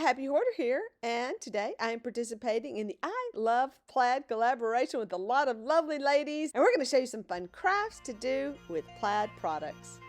Happy Hoarder here, and today I am participating in the I Love Plaid collaboration with a lot of lovely ladies, and we're going to show you some fun crafts to do with plaid products.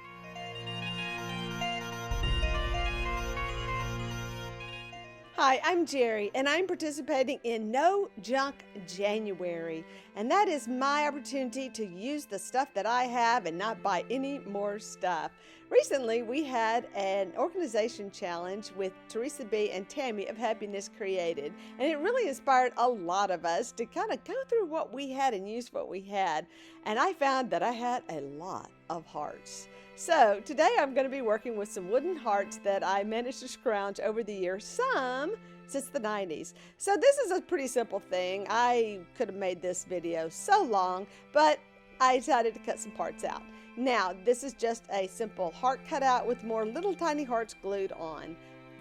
Hi, I'm GERI, and I'm participating in No Junk January, and that is my opportunity to use the stuff that I have and not buy any more stuff. Recently, we had an organization challenge with Teresa B. and Tami of Happiness Created, and it really inspired a lot of us to kind of go through what we had and use what we had, and I found that I had a lot of hearts. So today I'm going to be working with some wooden hearts that I managed to scrounge over the years, some since the 90s. So this is a pretty simple thing. I could have made this video so long, but I decided to cut some parts out. Now, this is just a simple heart cutout with more little tiny hearts glued on.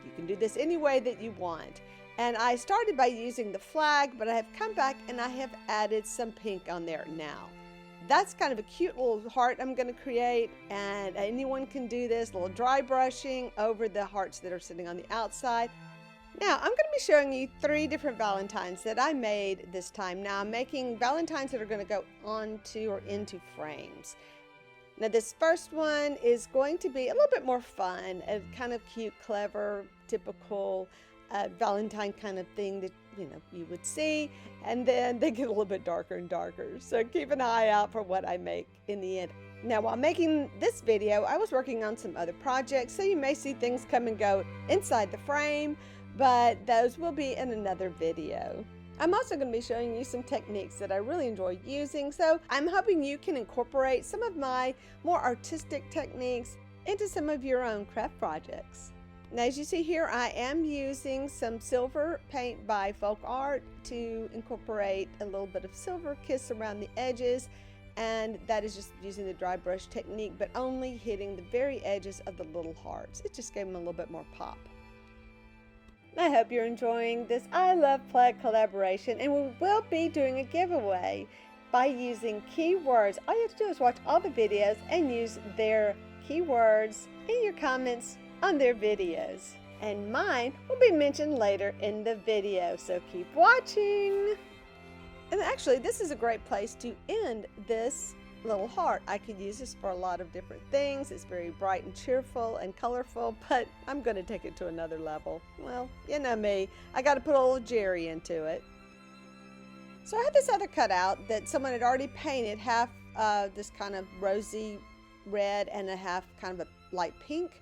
You can do this any way that you want. And I started by using the flag, but I have come back and I have added some pink on there now. That's kind of a cute little heart I'm going to create, and anyone can do this, a little dry brushing over the hearts that are sitting on the outside. Now, I'm going to be showing you 3 different Valentines that I made this time. Now, I'm making Valentines that are going to go onto or into frames. Now, this first one is going to be a little bit more fun, a kind of cute, clever, typical Valentine kind of thing that you would see, and then they get a little bit darker and darker. So keep an eye out for what I make in the end. Now, while making this video, I was working on some other projects, so you may see things come and go inside the frame, but those will be in another video. I'm also going to be showing you some techniques that I really enjoy using, so I'm hoping you can incorporate some of my more artistic techniques into some of your own craft projects. Now, as you see here, I am using some silver paint by Folk Art to incorporate a little bit of silver kiss around the edges, and that is just using the dry brush technique, but only hitting the very edges of the little hearts. It just gave them a little bit more pop. I hope you're enjoying this I Love Plaid collaboration, and we will be doing a giveaway by using keywords. All you have to do is watch all the videos and use their keywords in your comments on their videos, and mine will be mentioned later in the video, so keep watching. And actually, this is a great place to end this little heart. I could use this for a lot of different things. It's very bright and cheerful and colorful, but I'm going to take it to another level. Well, you know me, I got to put a little GERI into it. So I had this other cutout that someone had already painted, half this kind of rosy red and a half kind of a light pink.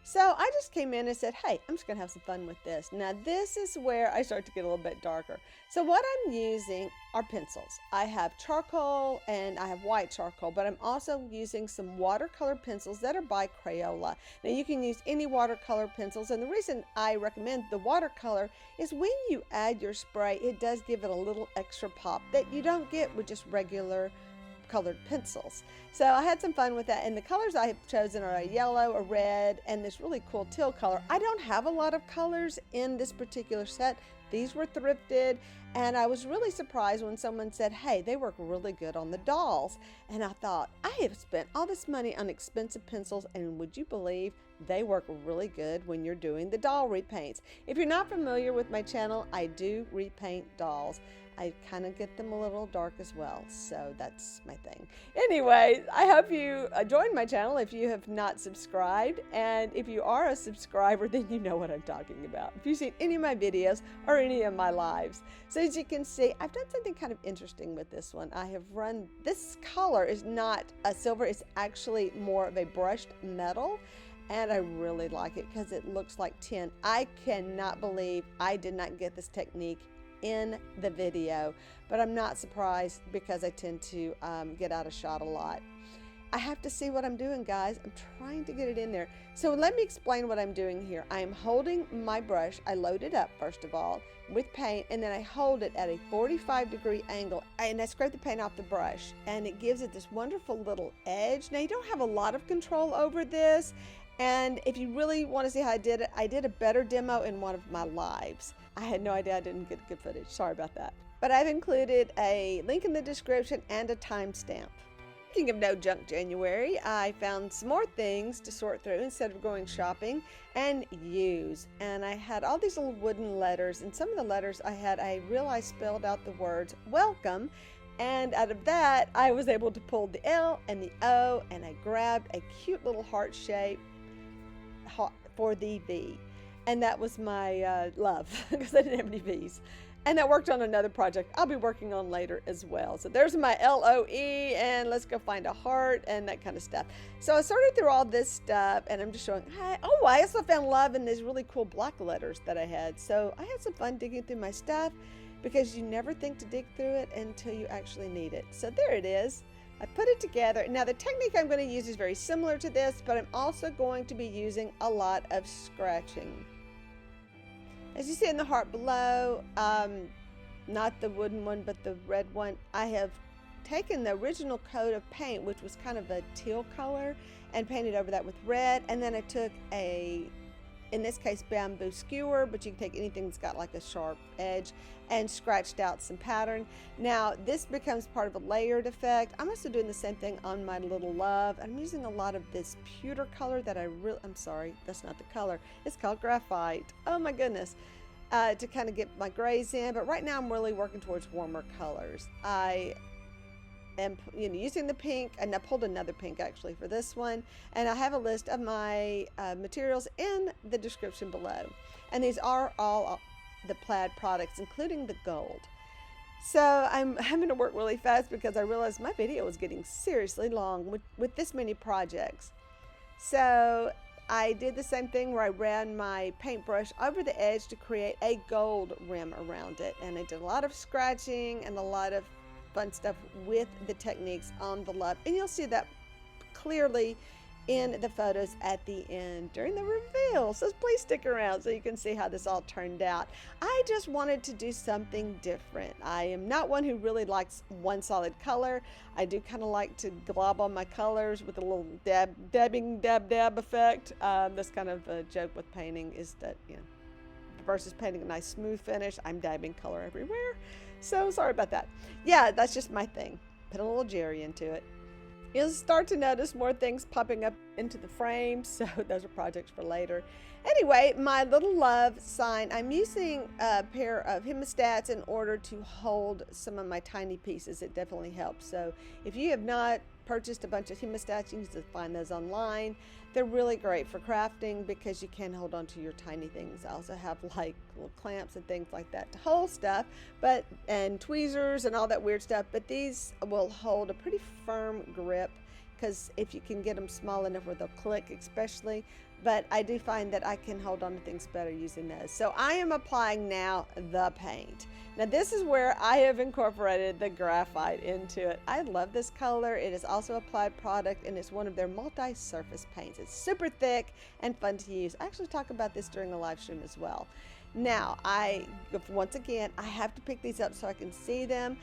So I just came in and said, hey, I'm just going to have some fun with this. Now, this is where I start to get a little bit darker. So what I'm using are pencils. I have charcoal and I have white charcoal, but I'm also using some watercolor pencils that are by Crayola. Now, you can use any watercolor pencils, and the reason I recommend the watercolor is when you add your spray, it does give it a little extra pop that you don't get with just regular colored pencils. So I had some fun with that, and the colors I have chosen are a yellow, a red, and this really cool teal color. I don't have a lot of colors in this particular set. These were thrifted, and I was really surprised when someone said, hey, they work really good on the dolls. And I thought, I have spent all this money on expensive pencils, and would you believe they work really good when you're doing the doll repaints. If you're not familiar with my channel, I do repaint dolls. I kind of get them a little dark as well, so that's my thing. Anyway, I hope you join my channel if you have not subscribed, and if you are a subscriber, then you know what I'm talking about. If you've seen any of my videos or any of my lives. So as you can see, I've done something kind of interesting with this one. I have run, this color is not a silver, it's actually more of a brushed metal, and I really like it because it looks like tin. I cannot believe I did not get this technique in the video, but I'm not surprised because I tend to get out of shot a lot. I have to see what I'm doing, guys. I'm trying to get it in there. So let me explain what I'm doing here. I am holding my brush. I load it up first of all with paint, and then I hold it at a 45-degree angle, and I scrape the paint off the brush, and it gives it this wonderful little edge. Now, you don't have a lot of control over this, and if you really want to see how I did it, I did a better demo in one of my lives. I had no idea I didn't get good footage. Sorry about that. But I've included a link in the description and a timestamp. Speaking of no junk January, I found some more things to sort through instead of going shopping and use. And I had all these little wooden letters, and some of the letters I realized spelled out the words welcome. And out of that, I was able to pull the L and the O, and I grabbed a cute little heart shape for the V. And that was my love, because I didn't have any V's. And I worked on another project I'll be working on later as well. So there's my LOE, and let's go find a heart and that kind of stuff. So I sorted through all this stuff, and I'm just showing, I also found love in these really cool block letters that I had. So I had some fun digging through my stuff, because you never think to dig through it until you actually need it. So there it is. I put it together. Now the technique I'm going to use is very similar to this, but I'm also going to be using a lot of scratching. As you see in the heart below, not the wooden one, but the red one, I have taken the original coat of paint, which was kind of a teal color, and painted over that with red. And then I took in this case, bamboo skewer, but you can take anything that's got like a sharp edge, and scratched out some pattern. Now, this becomes part of a layered effect. I'm also doing the same thing on my little love. I'm using a lot of this pewter color that I'm sorry, that's not the color. It's called graphite. Oh my goodness. To kind of get my grays in, but right now I'm really working towards warmer colors. I am using the pink, and I pulled another pink actually for this one, and I have a list of my materials in the description below, and these are all the Plaid products, including the gold. So I'm having to work really fast because I realized my video was getting seriously long with this many projects. So I did the same thing where I ran my paintbrush over the edge to create a gold rim around it, and I did a lot of scratching and a lot of fun stuff with the techniques on the love, and you'll see that clearly in the photos at the end during the reveal. So please stick around so you can see how this all turned out. I just wanted to do something different. I am not one who really likes one solid color. I do kind of like to glob on my colors with a little dab effect. That's kind of a joke with painting, is that versus painting a nice smooth finish, I'm dabbing color everywhere. So sorry about that. Yeah, that's just my thing. Put a little GERI into it. You'll start to notice more things popping up into the frame, so those are projects for later. Anyway, my little love sign, I'm using a pair of hemostats in order to hold some of my tiny pieces. It definitely helps. So if you have not purchased a bunch of hemostats, you can find those online. They're really great for crafting because you can hold on to your tiny things. I also have like little clamps and things like that to hold stuff, and tweezers and all that weird stuff, but these will hold a pretty firm grip, because if you can get them small enough where they'll click especially, but I do find that I can hold on to things better using those. So I am applying now the paint. Now this is where I have incorporated the graphite into it. I love this color. It is also a Plaid product, and it's one of their multi-surface paints. It's super thick and fun to use. I actually talk about this during a live stream as well. Now, once again, I have to pick these up so I can see them.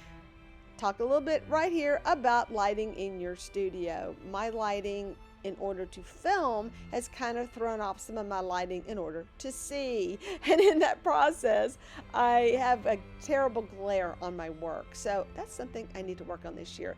Talk a little bit right here about lighting in your studio. My lighting in order to film has kind of thrown off some of my lighting in order to see. And in that process, I have a terrible glare on my work. So that's something I need to work on this year.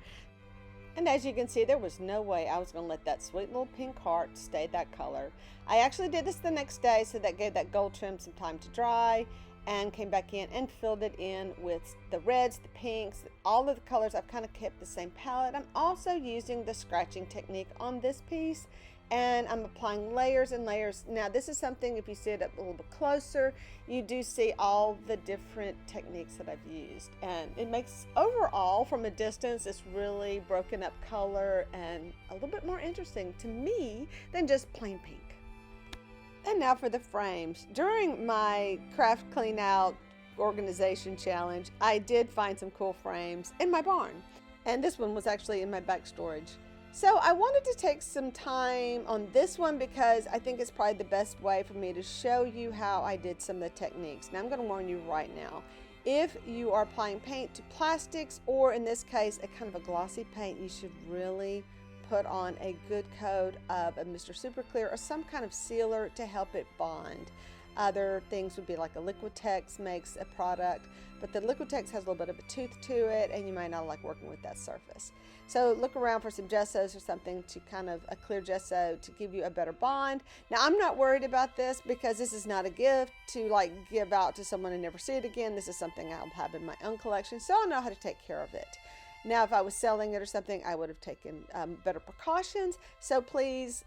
And as you can see, there was no way I was going to let that sweet little pink heart stay that color. I actually did this the next day, so that gave that gold trim some time to dry, and came back in and filled it in with the reds, the pinks, all of the colors. I've kind of kept the same palette. I'm also using the scratching technique on this piece, and I'm applying layers and layers. Now this is something, if you see it up a little bit closer, you do see all the different techniques that I've used, and it makes overall from a distance this really broken up color and a little bit more interesting to me than just plain pink. And now for the frames. During my craft clean out organization challenge, I did find some cool frames in my barn, and this one was actually in my back storage. So I wanted to take some time on this one because I think it's probably the best way for me to show you how I did some of the techniques. Now I'm going to warn you right now, if you are applying paint to plastics, or in this case a kind of a glossy paint, you should really put on a good coat of a Mr. Super Clear or some kind of sealer to help it bond. Other things would be like a Liquitex makes a product, but the Liquitex has a little bit of a tooth to it, and you might not like working with that surface. So look around for some gessos or something to kind of a clear gesso to give you a better bond. Now, I'm not worried about this because this is not a gift to like give out to someone and never see it again. This is something I'll have in my own collection, so I'll know how to take care of it. Now, if I was selling it or something, I would have taken better precautions. So please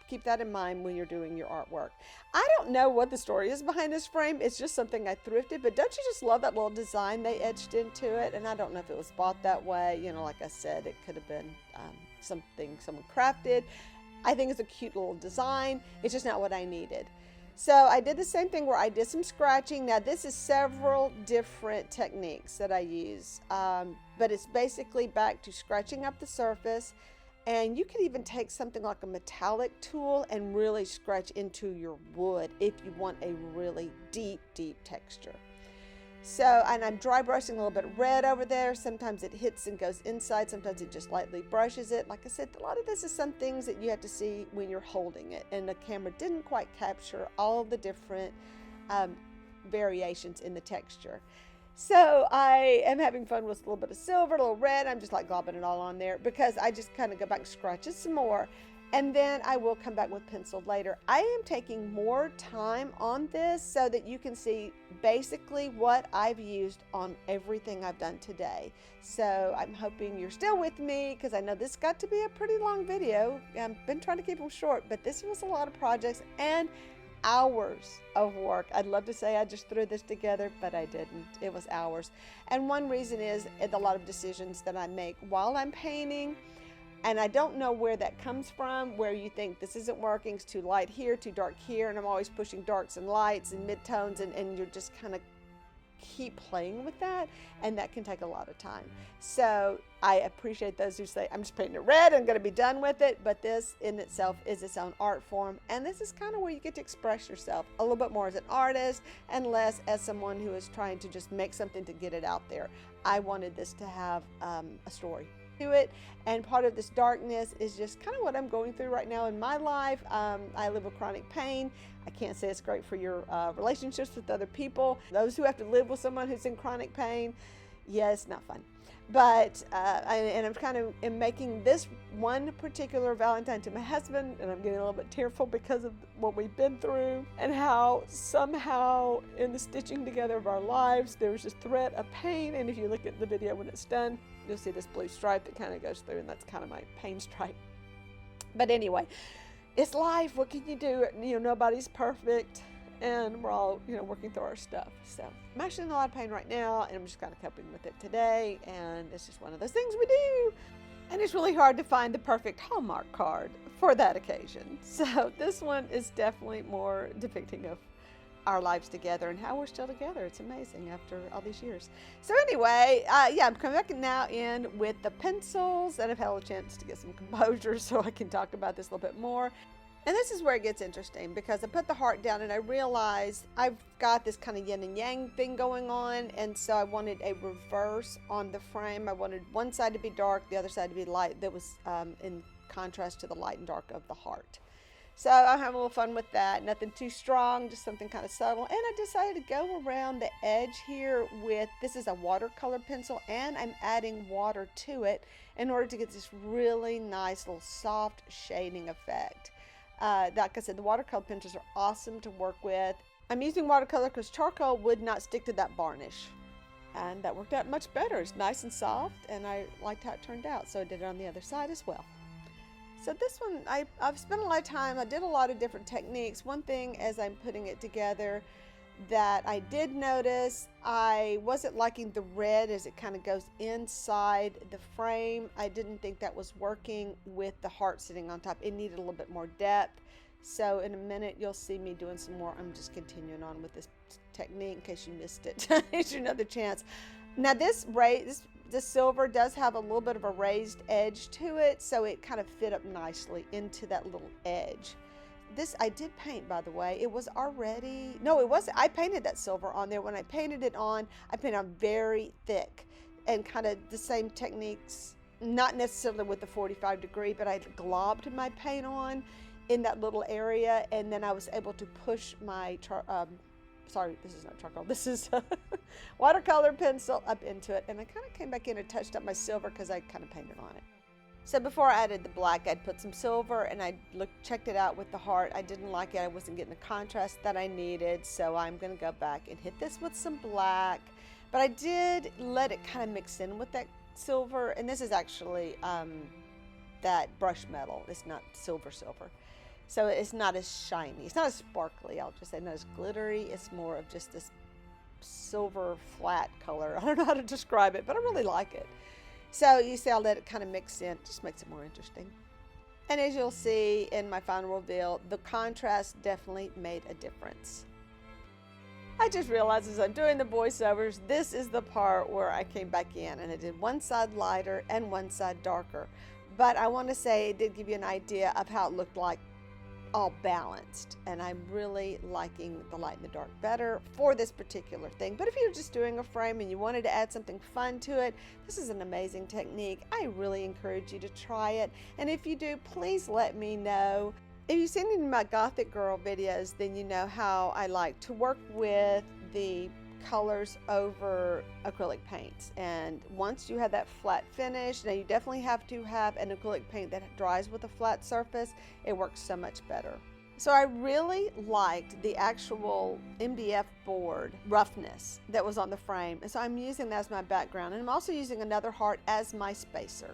keep that in mind when you're doing your artwork. I don't know what the story is behind this frame. It's just something I thrifted, but don't you just love that little design they etched into it? And I don't know if it was bought that way. You know, like I said, it could have been something someone crafted. I think it's a cute little design. It's just not what I needed. So I did the same thing where I did some scratching. Now this is several different techniques that I use, but it's basically back to scratching up the surface. And you can even take something like a metallic tool and really scratch into your wood if you want a really deep, deep texture. So, and I'm dry brushing a little bit of red over there. Sometimes it hits and goes inside. Sometimes it just lightly brushes it. Like I said, a lot of this is some things that you have to see when you're holding it. And the camera didn't quite capture all of the different variations in the texture. So I am having fun with a little bit of silver, a little red. I'm just like globbing it all on there because I just kind of go back and scratch it some more. And then I will come back with pencil later. I am taking more time on this so that you can see basically what I've used on everything I've done today. So I'm hoping you're still with me because I know this got to be a pretty long video. I've been trying to keep them short, but this was a lot of projects and hours of work. I'd love to say I just threw this together, but I didn't. It was hours. And one reason is a lot of decisions that I make while I'm painting. And I don't know where that comes from, where you think this isn't working, it's too light here, too dark here, and I'm always pushing darks and lights and midtones, and you're just kind of keep playing with that, and that can take a lot of time. So I appreciate those who say, I'm just painting it red, I'm going to be done with it, but this in itself is its own art form, and this is kind of where you get to express yourself a little bit more as an artist and less as someone who is trying to just make something to get it out there. I wanted this to have a story to it, and part of this darkness is just kind of what I'm going through right now in my life. I live with chronic pain. I can't say it's great for your relationships with other people. Those who have to live with someone who's in chronic pain, yeah, it's not fun. But I'm kind of making this one particular Valentine to my husband, and I'm getting a little bit tearful because of what we've been through and how somehow in the stitching together of our lives there's this thread of pain. And if you look at the video when it's done, you'll see this blue stripe that kind of goes through, and that's kind of my pain stripe. But anyway, it's life. What can you do? You know, nobody's perfect, and we're all, you know, working through our stuff. So I'm actually in a lot of pain right now, and I'm just kind of coping with it today, and it's just one of those things we do. And it's really hard to find the perfect Hallmark card for that occasion. So this one is definitely more depicting of our lives together and how we're still together. It's amazing after all these years. So anyway, yeah, I'm coming back now in with the pencils, and I've had a chance to get some composure so I can talk about this a little bit more. And this is where it gets interesting because I put the heart down and I realized I've got this kind of yin and yang thing going on, and so I wanted a reverse on the frame. I wanted one side to be dark, the other side to be light, that was in contrast to the light and dark of the heart. So I'm having a little fun with that. Nothing too strong, just something kind of subtle. And I decided to go around the edge here with, this is a watercolor pencil, and I'm adding water to it in order to get this really nice little soft shading effect. Like I said, the watercolor pencils are awesome to work with. I'm using watercolor because charcoal would not stick to that varnish. And that worked out much better. It's nice and soft, and I liked how it turned out. So I did it on the other side as well. So this one, I've spent a lot of time, I did a lot of different techniques. One thing as I'm putting it together that I did notice, I wasn't liking the red as it kind of goes inside the frame. I didn't think that was working with the heart sitting on top. It needed a little bit more depth. So in a minute, you'll see me doing some more. I'm just continuing on with this technique in case you missed it. Here's your another chance. Now this silver does have a little bit of a raised edge to it, so it kind of fit up nicely into that little edge. This I did paint, by the way. It was already, no, it wasn't. I painted that silver on there. When I painted it on, I painted on very thick and kind of the same techniques, not necessarily with the 45 degree, but I globbed my paint on in that little area, and then I was able to push my sorry, this is not charcoal, this is watercolor pencil up into it, and I kind of came back in and touched up my silver because I kind of painted on it. So before I added the black, I'd put some silver, and I checked it out with the heart. I didn't like it. I wasn't getting the contrast that I needed, so I'm going to go back and hit this with some black. But I did let it kind of mix in with that silver, and this is actually that brush metal. It's not silver. So it's not as shiny. It's not as sparkly, I'll just say, not as glittery. It's more of just this silver flat color. I don't know how to describe it, but I really like it. So you see, I'll let it kind of mix in. It just makes it more interesting. And as you'll see in my final reveal, the contrast definitely made a difference. I just realized as I'm doing the voiceovers, this is the part where I came back in and I did one side lighter and one side darker. But I want to say it did give you an idea of how it looked like all balanced, and I'm really liking the light and the dark better for this particular thing. But if you're just doing a frame and you wanted to add something fun to it, this is an amazing technique. I really encourage you to try it, and if you do, please let me know. If you've seen any of my Gothic Girl videos, then you know how I like to work with the colors over acrylic paints. And once you have that flat finish, now you definitely have to have an acrylic paint that dries with a flat surface. It works so much better. So I really liked the actual MDF board roughness that was on the frame, and so I'm using that as my background, and I'm also using another heart as my spacer.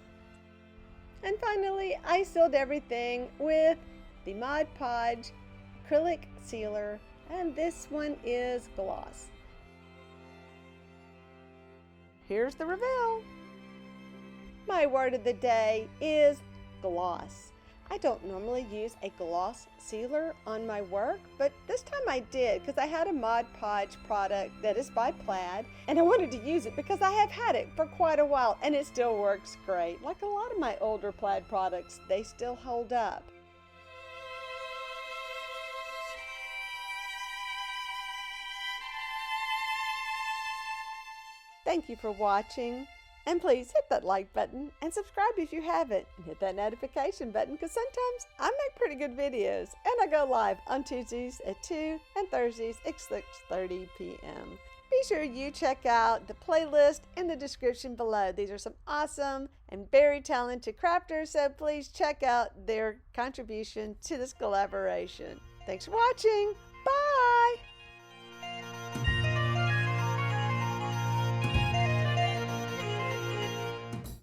And finally, I sealed everything with the Mod Podge acrylic sealer, and this one is gloss. Here's the reveal. My word of the day is gloss. I don't normally use a gloss sealer on my work, but this time I did because I had a Mod Podge product that is by Plaid, and I wanted to use it because I have had it for quite a while and it still works great. Like a lot of my older Plaid products, they still hold up. Thank you for watching, and please hit that like button and subscribe if you haven't, and hit that notification button because sometimes I make pretty good videos, and I go live on Tuesdays at 2 and Thursdays at 6:30 p.m. Be sure you check out the playlist in the description below. These are some awesome and very talented crafters, so please check out their contribution to this collaboration. Thanks for watching.